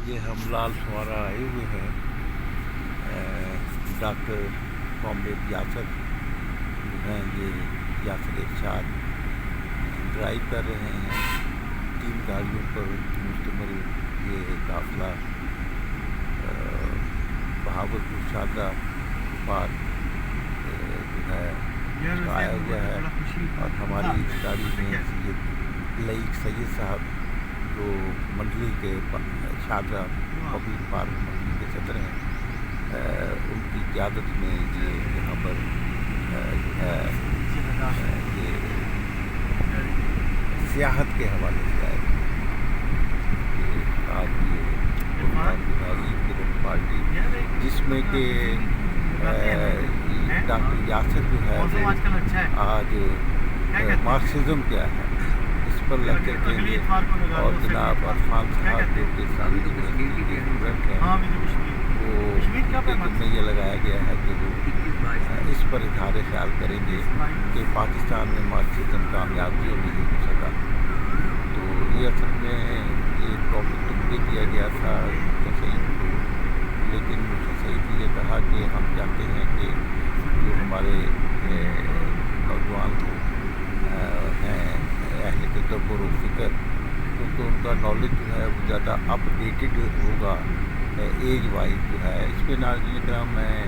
ये हम लाल फुआरा आए हुए हैं। डॉक्टर कॉमरेड यासर जो हैं, ये यासर इरशाद ड्राइव कर रहे हैं। 3 गाड़ियों पर मुश्तमिल ये काफ़िला बहावलपुर शारदा पार जो है आया हुआ है। और हमारी इस गाड़ी में सैयद साहब जो मंडली के शारदा पब्लिक पार्क मंडली के सदर हैं, उनकी क़यादत में ये यहाँ पर जो है ये सियाहत के हवाले से आए। आज ये ईद की पार्टी जिसमें कि डॉक्टर यासर जो है आज मार्क्सिज्म क्या है इस पर लेक्चर देंगे। और जनाब अरफान साहब जो कि इस्लामिक यूनिवर्सिटी के स्टूडेंट हैं, वो में ये लगाया गया है कि वो इस पर इज़हार ख्याल करेंगे कि पाकिस्तान में मार्क्सिज्म कामयाब क्यों नहीं हो सका। तो ये असल में ये टॉपिक तो मुझे दिया गया था सईद को, लेकिन सईद ने ये कहा कि हम चाहते हैं कि जो हमारे नौजवान हैं अहले तदब्बुर व फ़िक्र, क्योंकि उनका नॉलेज जो है वो ज़्यादा अपडेटेड होगा एज वाइज जो है। इस पर नाज़रीन किराम मैं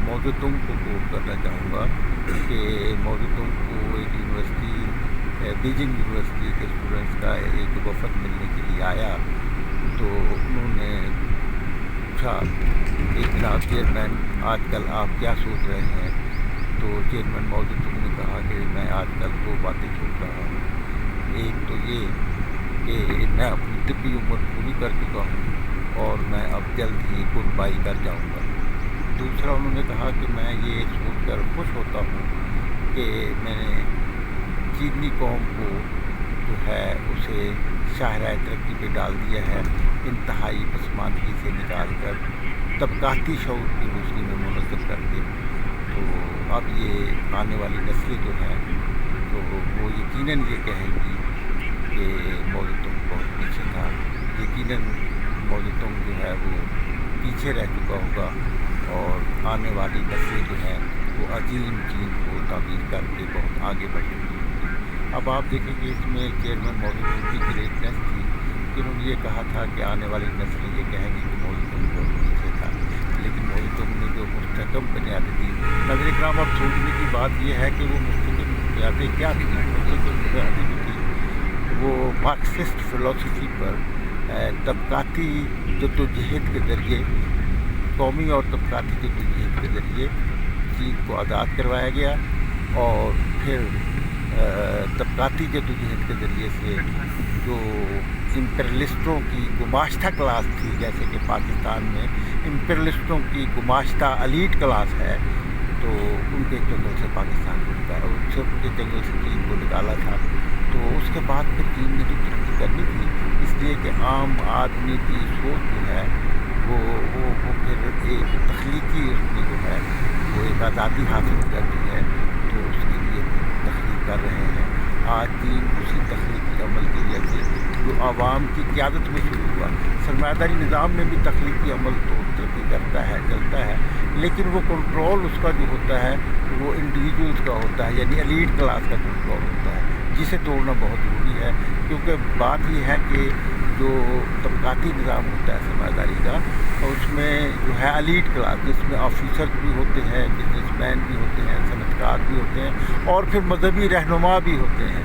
मौजूदों को कोट करना चाहूँगा कि मौजूदों को एक यूनिवर्सिटी बीजिंग यूनिवर्सिटी के स्टूडेंट्स का एक वफ़द मिलने के लिए आया। तो उन्होंने पूछा कि जनाब चेयरमैन आजकल आप क्या सोच रहे हैं। तो चेयरमैन मौजूदों ने कहा कि मैं आजकल 2 बातें सोच रहा हूँ। एक तो ये कि मैं अपनी तिब्बी उम्र पूरी कर चुका हूँ और मैं अब जल्द ही गुड बाई कर जाऊँगा। दूसरा उन्होंने कहा कि मैं ये सोचकर खुश होता हूँ कि मैंने चीनी कौम को जो है उसे शाहराह तरक्की पे डाल दिया है, इंतहाई पसमानदगी से निकाल कर तबकाती शऊर की रोशनी में मुनज़्ज़म करके। तो अब ये आने वाली नस्लें जो हैं तो वो यकीनन ये कहेंगी कि मौजूदों बहुत पीछे था। यकीनन मौजूदों जो है वो पीछे रह चुका होगा और आने वाली नस्लें जो हैं वो अजीम चीन को ताबीर करके बहुत आगे बढ़ चुकी होगी। अब आप देखेंगे इसमें चेयरमैन मौजूदों की ग्रेटनेस थी कि उन्होंने ये कहा था कि आने वाली नस्लें ये कहेंगी कि मौजूदों बहुत पीछे था, लेकिन मौजूदों ने जो मुस्तहकम बुनियादें दी। नज़र इकराम अब सोचने की बात यह है कि वो मुस्तहकम बुनियादें क्या थी। मुस्तहकम बुनियादें जो थी वो मार्क्सिस्ट फ़िलासफ़ी पर तबकाती जद्दोजहद के ज़रिए, कौमी और तबकाती जद्दोजहद के ज़रिए चीन को आज़ाद करवाया गया। और फिर तबकाती जद्दोजहद के ज़रिए से जो इम्पीरियलिस्टों की गुमाश्ता क्लास थी, जैसे कि पाकिस्तान में इम्पीरियलिस्टों की गुमाश्ता एलीट क्लास है, तो उनके जंगल से पाकिस्तान को निकाला, उनके जंगल से चीन को निकाला था। तो उसके बाद फिर चीन ने जो तरक्की करनी थी, इसलिए कि आम आदमी की सोच जो है वो फिर एक तख्लीकी उसमें जो है वो एक आज़ादी हासिल हो जाती है। तो उसके लिए तख्लीक कर रहे हैं। आज चीन उसी तख्लीकी अमल के लिए जो आवाम की क़यादत में शुरू हुआ। सरमायादारी निज़ाम में भी तख्लीकी अमल तो तरक्की करता है, चलता है, लेकिन वो कंट्रोल उसका जो होता है वो इंडिविजुअल्स का होता है, यानी एलीट क्लास का कंट्रोल होता है, जिसे तोड़ना बहुत ज़रूरी है। क्योंकि बात यह है कि जो तबकाती निज़ाम होता है सरमायादारी का, उसमें जो है एलीट क्लास, जिसमें ऑफिसर्स भी होते हैं, बिजनेसमैन भी होते हैं, सनअतकार भी होते हैं और फिर मजहबी रहनुमा भी होते हैं।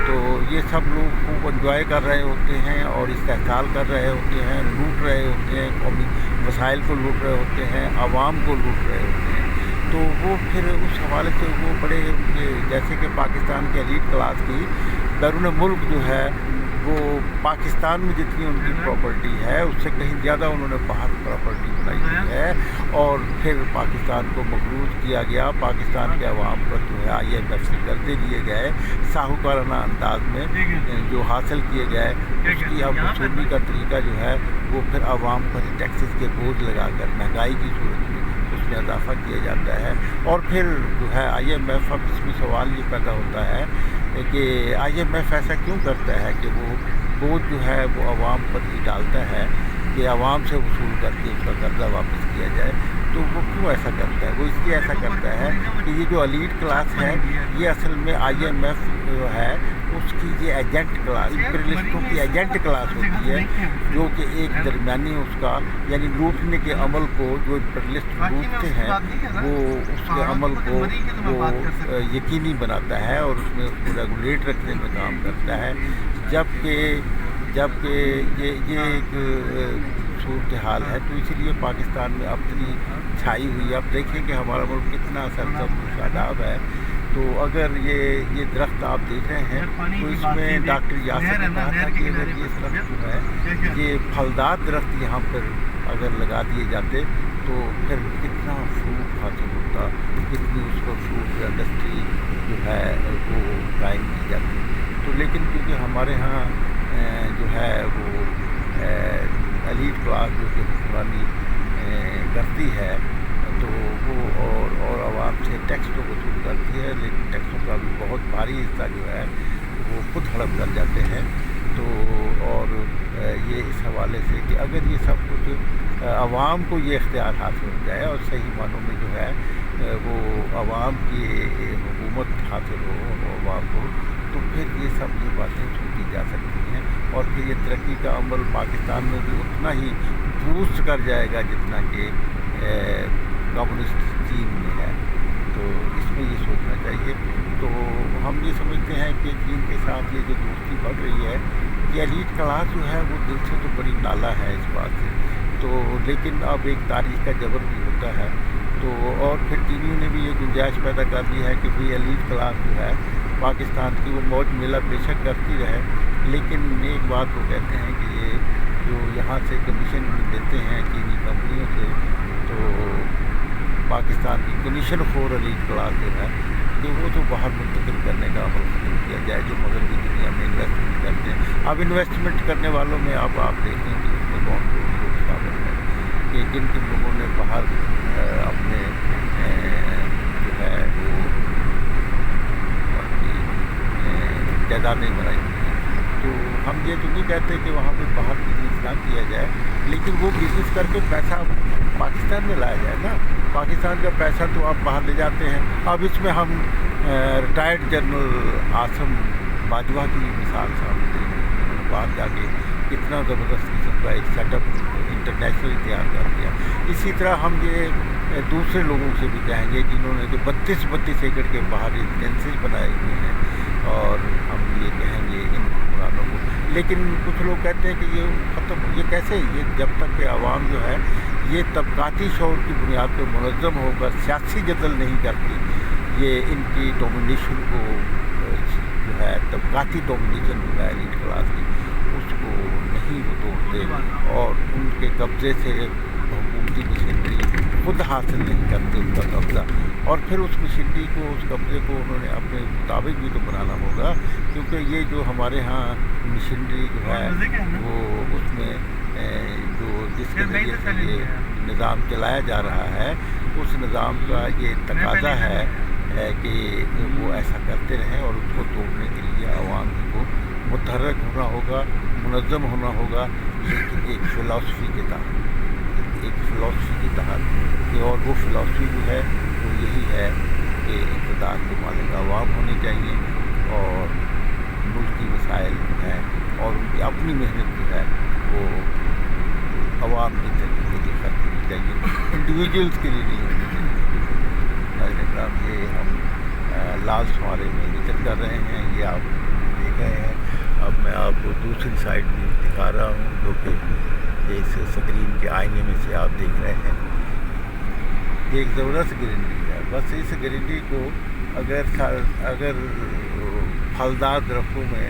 तो ये सब लोग खूब एंजॉय कर रहे होते हैं और इस्तेहसाल कर रहे होते हैं, लूट रहे होते हैं, कौमी वसाइल को लूट रहे होते हैं, आवाम को लूट रहे होते हैं। तो वो फिर उस हवाले से वो बड़े जैसे कि पाकिस्तान की एलीट क्लास की बैरून मुल्क जो है वो पाकिस्तान में जितनी उनकी प्रॉपर्टी है उससे कहीं ज़्यादा उन्होंने बाहर प्रॉपर्टी बनाई हुई है। और फिर पाकिस्तान को मकरूज किया गया। पाकिस्तान के अवाम पर जो है IMF से कर्जे लिए गए, साहूकाराना अंदाज में जो हासिल किए गए, उसकी अब वसूली का तरीका जो है वो फिर आवाम पर टैक्सेस के बोझ लगाकर महंगाई की सूरत में उसमें इजाफा किया जाता है। और फिर जो है IMF, अब इसमें सवाल ये पैदा होता है कि IMF ऐसा क्यों करता है कि वो बोझ जो है वो आवाम पर ही डालता है। कि आवाम से वसूल करके उसका कर्जा वापस किया जाए। तो वो क्यों ऐसा करता है? वो इसलिए ऐसा करता है कि ये जो एलीट क्लास है ये असल में IMF जो है उसकी ये एजेंट क्लास, इंपीरियलिस्टों की एजेंट क्लास होती है, जो कि एक दरमियानी उसका यानी लूटने के अमल को, जो इंपीरियलिस्ट लूटते हैं वो उसके अमल को वो यकीनी बनाता है और उसमें उसको रेगुलेट रखने में काम करता है। जबकि ये एक सूरत हाल है। तो इसीलिए पाकिस्तान में अपनी छाई हुई। अब देखें कि हमारा मुल्क कितना सरसब्ज़ शादाब है। तो अगर ये दरख्त आप देख रहे हैं तो इसमें डॉक्टर यासर ने कहा था कि अगर ये दरख्त जो है ये फलदार दरख्त यहाँ पर अगर लगा दिए जाते तो फिर कितना फ्रूट हासिल होता, कितनी उस पर फ्रूट इंडस्ट्री जो है वो कायम की जाती। तो लेकिन क्योंकि हमारे यहाँ जो है वो एलीट क्लास जो कि हुक्मरानी करती है तो वो और आवाम से टैक्स तो वसूल करती है, लेकिन टैक्सों का भी बहुत भारी हिस्सा जो है वो खुद हड़प कर जाते हैं। तो और ये इस हवाले से कि अगर ये सब कुछ आवाम को ये इख्तियार हासिल हो जाए और सही मानों में जो है वो आवाम की हुकूमत हासिल हो आवाम को, तो फिर ये सब ये बातें छूटी जा सकती हैं और फिर ये तरक्की का अमल पाकिस्तान में भी उतना ही बूस्ट कर जाएगा जितना कि कम्युनिस्ट चीन में है। तो इसमें ये सोचना चाहिए। तो हम ये समझते हैं कि चीन के साथ ये जो दोस्ती बढ़ रही है कि एलीट क्लास जो है वो दिल से तो बड़ी नाला है इस बात से। तो लेकिन अब एक तारीख का जबर भी होता है। तो और फिर चीनियों ने भी ये गुंजाइश पैदा कर दी है कि भाई एलीट क्लास जो है पाकिस्तान की वो मौज मेला बेशक करती रहे, लेकिन एक बात वो कहते हैं कि ये जो यहाँ से कमीशन देते हैं चीनी कंपनियों से, तो पाकिस्तान की कमीशन खोर एलीट क्लास जो है कि वो तो बाहर मुंतकिल करने का अमल खत्म किया जाए, जो मगरबी दुनिया में इन्वेस्टमेंट करते हैं। अब इन्वेस्टमेंट करने वालों में अब आप देखें कि उसमें कौन कौन लोग शामिल हैं कि किन किन लोगों ने बाहर अपने जो है वो अपनी जायदादें बनाई हुई हैं। तो हम ये तो नहीं कहते कि वहाँ पे बाहर बिजनेस ना किया जाए, लेकिन वो बिजनेस करके पैसा पाकिस्तान में लाया जाए ना। पाकिस्तान का पैसा तो आप बाहर ले जाते हैं। अब इसमें हम रिटायर्ड जनरल आसम बाजवा की मिसाल सामने देंगे। उन्होंने बाहर जाके कितना ज़बरदस्त किस्म का एक सेटअप इंटरनेशनल तैयार कर दिया। इसी तरह हम ये दूसरे लोगों से भी कहेंगे जिन्होंने जो 32 एकड़ के बाहर रेजिडेंसेज बनाए हुए हैं, और हम ये कहेंगे इन हुक्मरानों को। लेकिन कुछ लोग कहते हैं कि ये ख़त्म हो, ये कैसे, ये जब तक कि आवाम जो है ये तबकाती शौर की बुनियाद पर मुनज़्ज़म होकर सियासी जदल नहीं करती, ये इनकी डोमिनेशन को जो है तबकाती डोमिनेशन जो है एलीट क्लास की, उसको नहीं वो तोड़ते और उनके कब्ज़े से हुकूमती मशीनरी खुद हासिल नहीं करते उनका कब्ज़ा, और फिर उस मशीनरी को, उस कब्ज़े को उन्होंने अपने मुताबिक भी तो बनाना होगा। क्योंकि ये जो हमारे यहाँ मशीनरी जो है वो उसमें जो जिसके ज़रिए से ये निज़ाम चलाया जा रहा है, उस निज़ाम का ये तकाज़ा है कि वो ऐसा करते रहें, और उसको तोड़ने के लिए आवाम को मुतहर्रिक होना होगा, मुनज़्ज़म होना होगा, लेकिन एक फ़िलासफ़ी के तहत, और वो फ़िलासफ़ी जो है वो यही है कि इक़्तिदार के मालिक आवाम होनी चाहिए, और मुल्की वसाइल जो है और उनकी अपनी मेहनत जो है वो आवाम की तरक्की के लिए खर्च होनी चाहिए, इंडिविजुअल्स के लिए नहीं होनी चाहिए। ये हम लाल सवारे में जिक्र कर रहे हैं, ये आप देख रहे हैं। अब मैं आपको दूसरी साइड में दिखा रहा हूँ, जो कि इस स्क्रीन के आईने में से आप देख रहे हैं। ये एक ज़बरदस्त ग्रीनरी है। बस इस ग्रीनरी को अगर फलदार दरख्तों में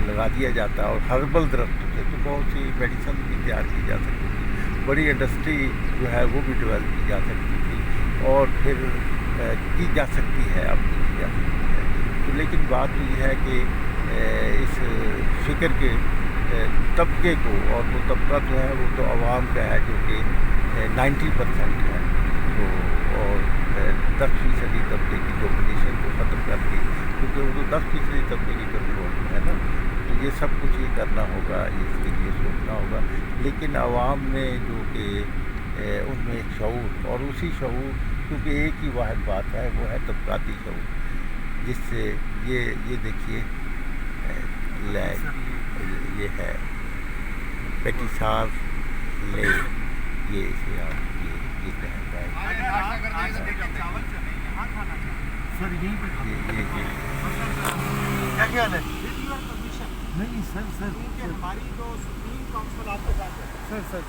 लगा दिया जाता और हर्बल दरख्तों से, तो बहुत सी मेडिसिन भी तैयार की जा सकती थी, बड़ी इंडस्ट्री जो है वो भी डेवलप की जा सकती थी, और फिर की जा सकती है, अब की जा सकती है। तो लेकिन बात तो ये है कि इस फ़िक्र के तबके को, और वो तबका जो है वो तो आवाम का है जो कि 90% है, तो और 10% तबके की डोमिनेशन को ख़त्म करके, क्योंकि वो तो 10% तबके की कंट्रोल है ना। तो یہ سب کچھ ہی کرنا ہوگا، اس کے لیے سوچنا ہوگا، لیکن عوام میں جو کہ ان میں ایک شعور، اور اسی شعور کیونکہ ایک ہی واحد بات ہے، وہ ہے طبقاتی شعور، جس سے یہ دیکھیے یہ ہے پیٹیسار لے، یہ اسے آپ یہ کہتا ہے سر یہیں پہ کیا خیال ہے؟ نہیں سر ہماری جو سپریم کونسل آپ کے ساتھ ہے سر